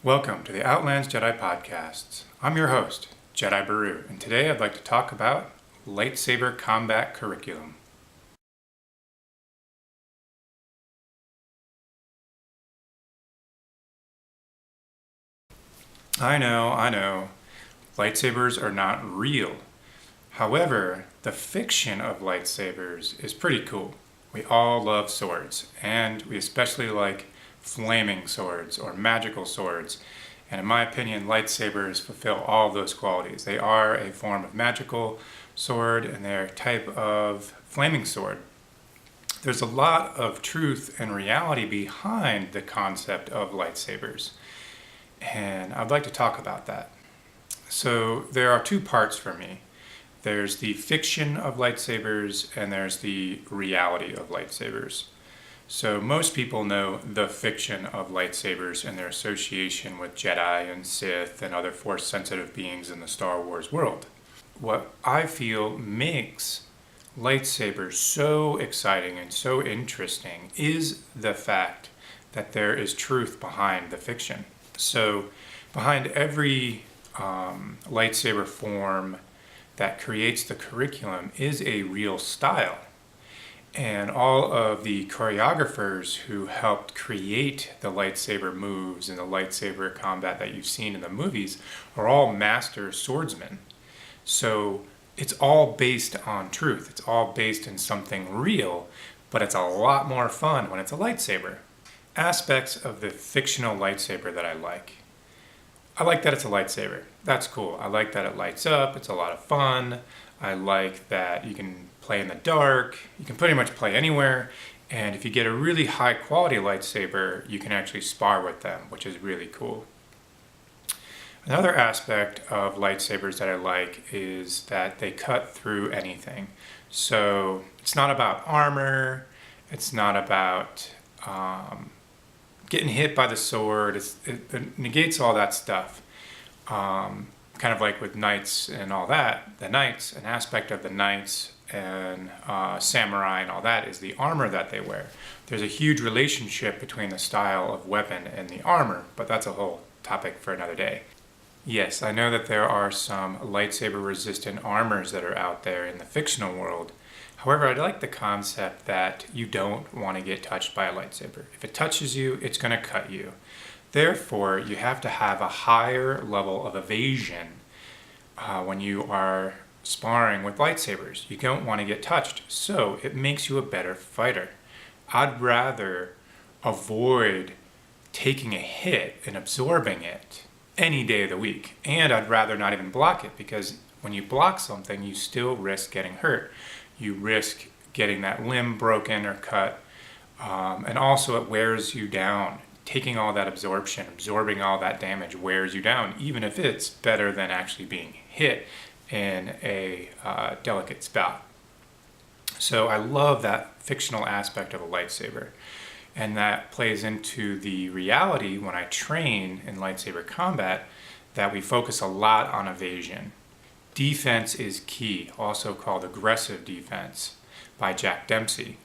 Welcome to the Outlands Jedi Podcasts. I'm your host, Jedi Baru, and today I'd like to talk about lightsaber combat curriculum. I know, lightsabers are not real. However, the fiction of lightsabers is pretty cool. We all love swords, and we especially like flaming swords or magical swords. And in my opinion, lightsabers fulfill all of those qualities. They are a form of magical sword and they're a type of flaming sword. There's a lot of truth and reality behind the concept of lightsabers, and I'd like to talk about that. So there are two parts for me. There's the fiction of lightsabers and there's the reality of lightsabers. So most people know the fiction of lightsabers and their association with Jedi and Sith and other Force-sensitive beings in the Star Wars world. What I feel makes lightsabers so exciting and so interesting is the fact that there is truth behind the fiction. So behind every lightsaber form that creates the curriculum is a real style. And all of the choreographers who helped create the lightsaber moves and the lightsaber combat that you've seen in the movies are all master swordsmen. So it's all based on truth. It's all based in something real, but it's a lot more fun when it's a lightsaber. Aspects of the fictional lightsaber that I like that it's a lightsaber. That's cool. I like that it lights up. It's a lot of fun. I like that you can play in the dark. You can pretty much play anywhere. And if you get a really high quality lightsaber, you can actually spar with them, which is really cool. Another aspect of lightsabers that I like is that they cut through anything. So it's not about armor. It's not about getting hit by the sword. It negates all that stuff. Kind of like with knights and all that. The knights, an aspect of the knights and samurai and all that is the armor that they wear. There's a huge relationship between the style of weapon and the armor, but that's a whole topic for another day. Yes, I know that there are some lightsaber resistant armors that are out there in the fictional world. However, I like the concept that you don't want to get touched by a lightsaber. If it touches you, it's going to cut you. Therefore, you have to have a higher level of evasion when you are sparring with lightsabers. You don't want to get touched, so it makes you a better fighter. I'd rather avoid taking a hit and absorbing it any day of the week, and I'd rather not even block it, because when you block something, you still risk getting hurt. You risk getting that limb broken or cut, and also it wears you down. Taking all that absorbing all that damage wears you down, even if it's better than actually being hit in a delicate spot. So I love that fictional aspect of a lightsaber. And that plays into the reality when I train in lightsaber combat, that we focus a lot on evasion. Defense is key, also called aggressive defense by Jack Dempsey.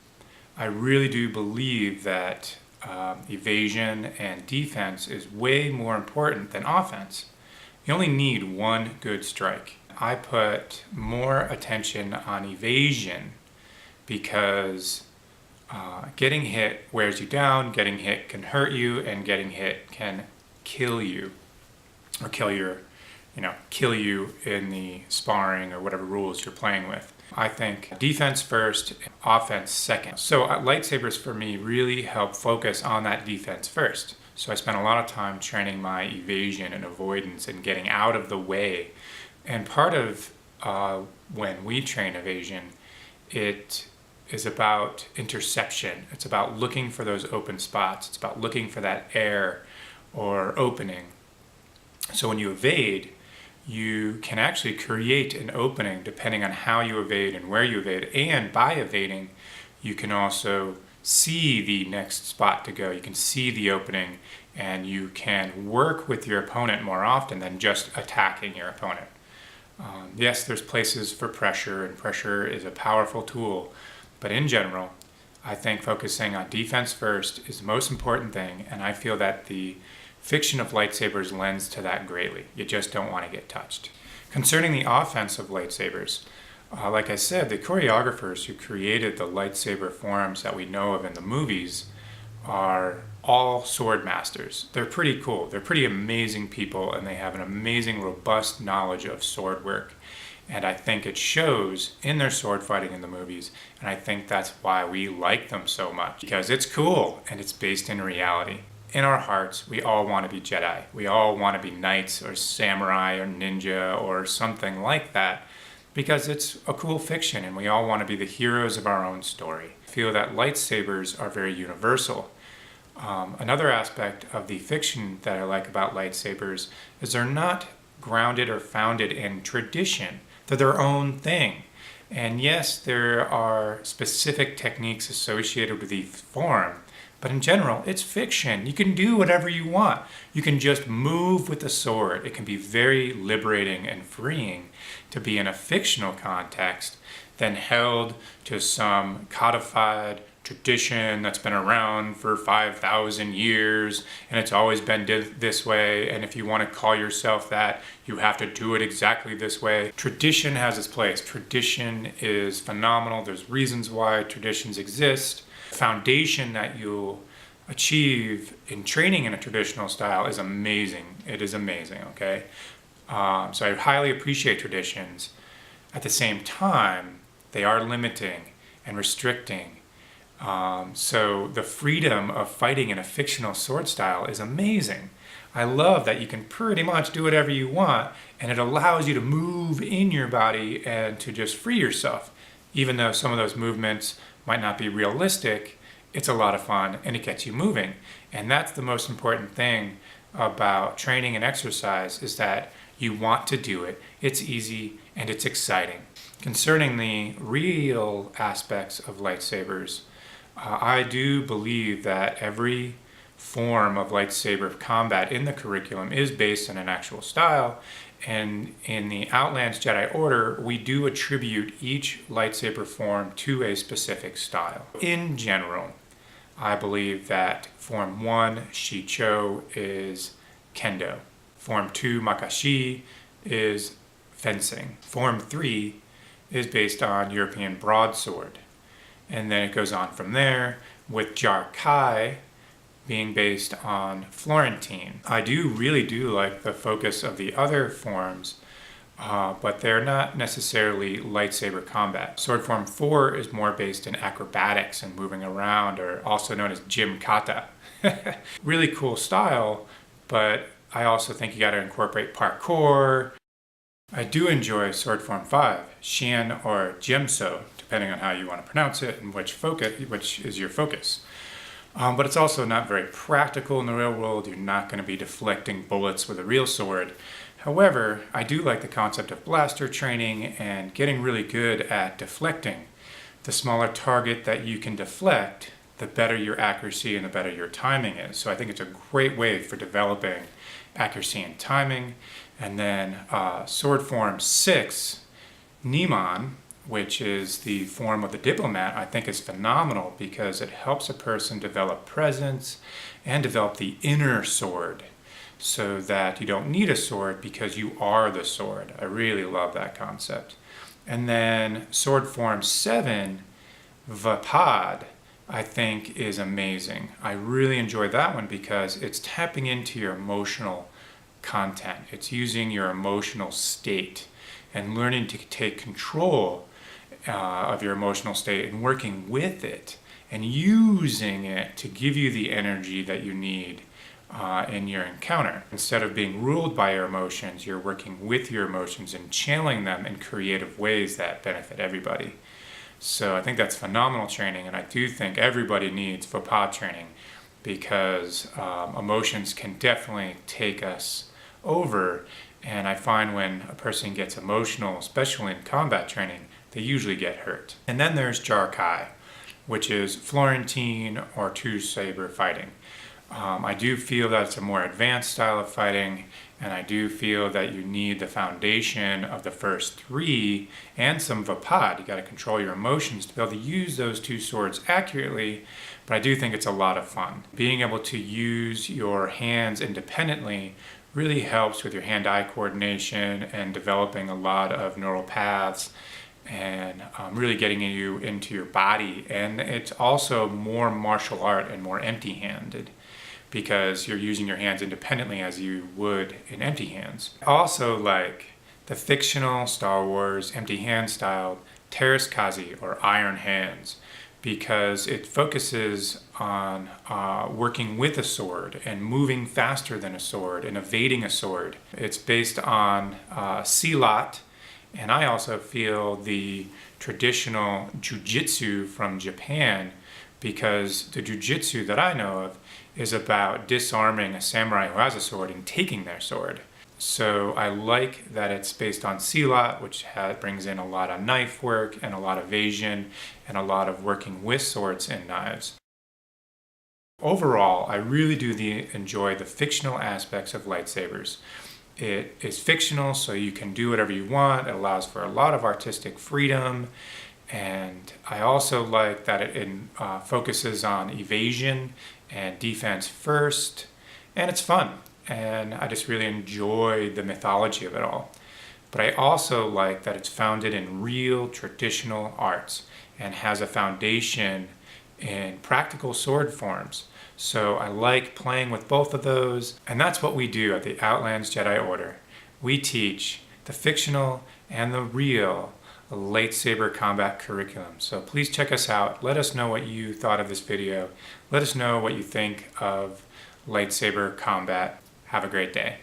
I really do believe that evasion and defense is way more important than offense. You only need one good strike. I put more attention on evasion because getting hit wears you down, getting hit can hurt you, and getting hit can kill you, or kill you in the sparring or whatever rules you're playing with. I think defense first, offense second. So lightsabers for me really help focus on that defense first. So I spent a lot of time training my evasion and avoidance and getting out of the way. And part of when we train evasion, it is about interception. It's about looking for those open spots. It's about looking for that air or opening. So when you evade, you can actually create an opening depending on how you evade and where you evade. And by evading, you can also see the next spot to go. You can see the opening, and you can work with your opponent more often than just attacking your opponent. Yes, there's places for pressure, and pressure is a powerful tool. But in general, I think focusing on defense first is the most important thing, and I feel that the fiction of lightsabers lends to that greatly. You just don't want to get touched. Concerning the offense of lightsabers, like I said, the choreographers who created the lightsaber forms that we know of in the movies are all sword masters. They're pretty cool. They're pretty amazing people, and they have an amazing, robust knowledge of sword work. And I think it shows in their sword fighting in the movies, and I think that's why we like them so much, because it's cool and it's based in reality. In our hearts, we all want to be Jedi. We all want to be knights or samurai or ninja or something like that, because it's a cool fiction and we all want to be the heroes of our own story. I feel that lightsabers are very universal. Another aspect of the fiction that I like about lightsabers is they're not grounded or founded in tradition. They're their own thing. And yes, there are specific techniques associated with the form, but in general, it's fiction. You can do whatever you want. You can just move with the sword. It can be very liberating and freeing to be in a fictional context than held to some codified tradition that's been around for 5,000 years, and it's always been this way, and if you want to call yourself that, you have to do it exactly this way. Tradition has its place. Tradition is phenomenal. There's reasons why traditions exist. The foundation that you'll achieve in training in a traditional style is amazing. It is amazing, okay? So I highly appreciate traditions. At the same time, they are limiting and restricting. So the freedom of fighting in a fictional sword style is amazing. I love that you can pretty much do whatever you want, and it allows you to move in your body and to just free yourself. Even though some of those movements might not be realistic, it's a lot of fun and it gets you moving. And that's the most important thing about training and exercise, is that you want to do it. It's easy and it's exciting. Concerning the real aspects of lightsabers, I do believe that every form of lightsaber combat in the curriculum is based on an actual style, and in the Outlands Jedi Order, we do attribute each lightsaber form to a specific style. In general, I believe that Form 1, Shii-cho, is Kendo. Form 2, Makashi, is fencing. Form 3 is based on European broadsword. And then it goes on from there, with Jar-kai being based on Florentine. I really do like the focus of the other forms, but they're not necessarily lightsaber combat. Sword Form 4 is more based in acrobatics and moving around, or also known as Gym-kata. Really cool style, but I also think you gotta incorporate parkour. I do enjoy Sword Form 5, Xian or Gemso, depending on how you want to pronounce it and which is your focus. But it's also not very practical in the real world. You're not going to be deflecting bullets with a real sword. However, I do like the concept of blaster training and getting really good at deflecting. The smaller target that you can deflect, the better your accuracy and the better your timing is. So I think it's a great way for developing accuracy and timing. And then Sword Form 6, Niman, which is the form of the diplomat, I think is phenomenal because it helps a person develop presence and develop the inner sword, so that you don't need a sword because you are the sword. I really love that concept. And then Sword Form 7, Vapad, I think is amazing. I really enjoy that one because it's tapping into your emotional content. It's using your emotional state and learning to take control of your emotional state and working with it and using it to give you the energy that you need in your encounter. Instead of being ruled by your emotions, you're working with your emotions and channeling them in creative ways that benefit everybody. So I think that's phenomenal training, and I do think everybody needs Vapad training because emotions can definitely take us over, and I find when a person gets emotional, especially in combat training, they usually get hurt. And then there's Jar-kai, which is Florentine or two-saber fighting. I do feel that it's a more advanced style of fighting, And I do feel that you need the foundation of the first 3 and some of a pod. You got to control your emotions to be able to use those 2 swords accurately, but I do think it's a lot of fun. Being able to use your hands independently really helps with your hand-eye coordination and developing a lot of neural paths and really getting you into your body. And it's also more martial art and more empty-handed, because you're using your hands independently as you would in empty hands. I also like the fictional Star Wars empty hand style Terraskazi or Iron Hands, because it focuses on working with a sword and moving faster than a sword and evading a sword. It's based on silat, and I also feel the traditional jujitsu from Japan, because the jujitsu that I know of is about disarming a samurai who has a sword and taking their sword. So I like that it's based on silat, which brings in a lot of knife work and a lot of evasion and a lot of working with swords and knives. Overall, I really do enjoy the fictional aspects of lightsabers. It is fictional, so you can do whatever you want. It allows for a lot of artistic freedom. And I also like that it focuses on evasion and defense first, and it's fun. And I just really enjoy the mythology of it all. But I also like that it's founded in real traditional arts and has a foundation in practical sword forms. So I like playing with both of those, and that's what we do at the Outlands Jedi Order. We teach the fictional and the real lightsaber combat curriculum. So please check us out. Let us know what you thought of this video. Let us know what you think of lightsaber combat. Have a great day.